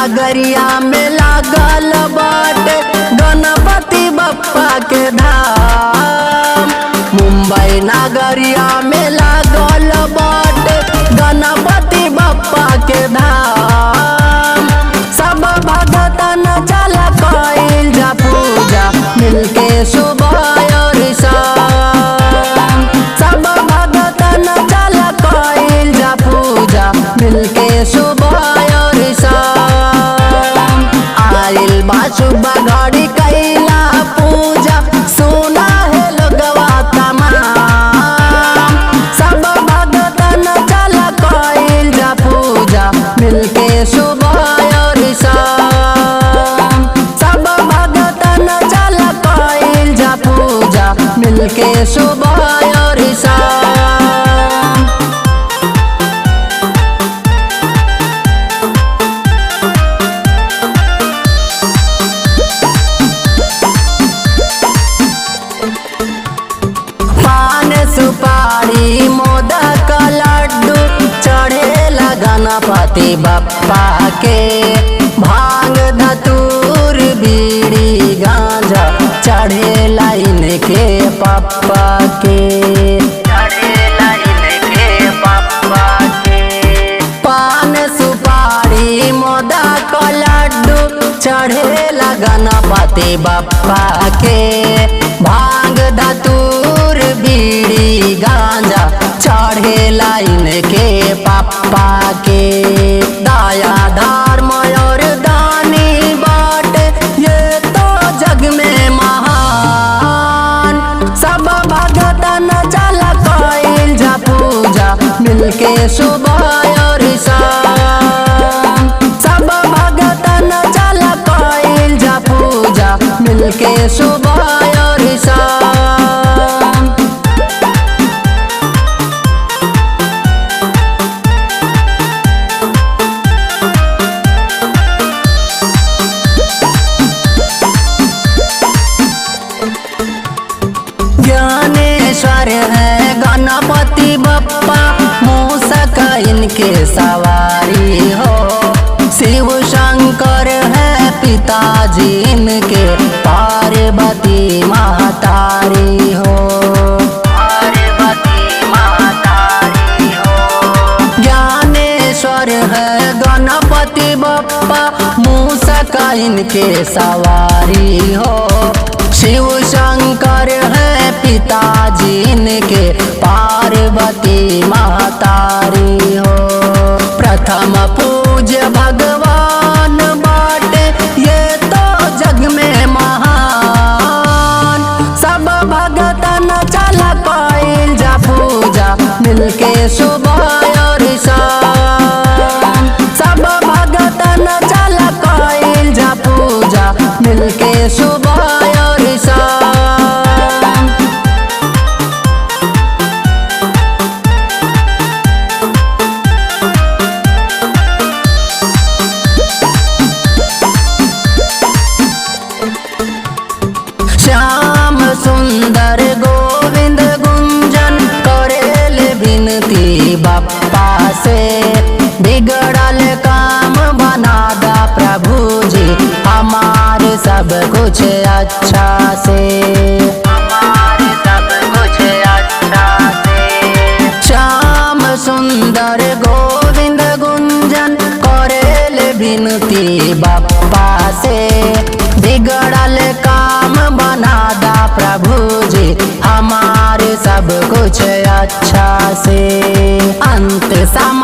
नगरिया में लागल बाटे गणपति बप्पा के धाम। मुंबई नगरिया में लागल बाटे गणपति बप्पा के धाम। सब भगतन चल कइल जा पूजा मिलके सुबह और शाम। सब भगतन चल कइल जा पूजा मिलके सुबह और शाम। आइल बा सुबह घड़ी कैला पूजा सुना है लोगवा तमाम। सब भगतन चल कइल जा पूजा मिलके सुबह और शाम। सब भगतन चल कइल जा पूजा मिलके सुबह और शाम। पान सुपारी मोदक लड्डू चढ़ेला गणपति बप्पा के। भांग धतूर बीड़ी गांजा चढ़ेला इनके पप्पा के। चढ़ेला इनके पप्पा के। पान सुपारी मोदक लड्डू चढ़ेला गणपति बप्पा के। भांग धतूर बीड़ी गांजा चढ़ेला इनके पप्पा के। दया धर्म और दानी बाटे ये तो जग में महान। सब भगतन चल कइल जा पूजा मिलके सुबह और शाम। सब भगतन चल कइल जा पूजा मिलके सुबह और शाम। ज्ञानेश्वर है गणपति बप्पा मूषक इनके सवारी हो। शिव शंकर है पिताजी इनके पार्वती महतारी हो। पार्वती महतारी हो। ज्ञानेश्वर है गणपति बप्पा मूषक इनके सवारी हो। शिव शंकर है पिताजी इनके पार्वती महतारी हो। प्रथम पूज्य भगवान बाटे ये तो जग में महान। सब भगतन चल कइल जा पूजा मिलके सुबह और शाम। सब भगतन चल कइल जा पूजा मिलके सुबह और शाम। श्याम सुंदर गोविंद गुंजन करेल विनती बप्पा से। बिगड़ल काम बना दा प्रभु जी हमारे सब कुछ अच्छा से। हमारे सब कुछ अच्छा से। श्याम सुंदर गोविंद गुंजन करेल विनती बप्पा से। बिगड़ल काम बना दा प्रभु जी हमारे सब कुछ अच्छा से। अंत सम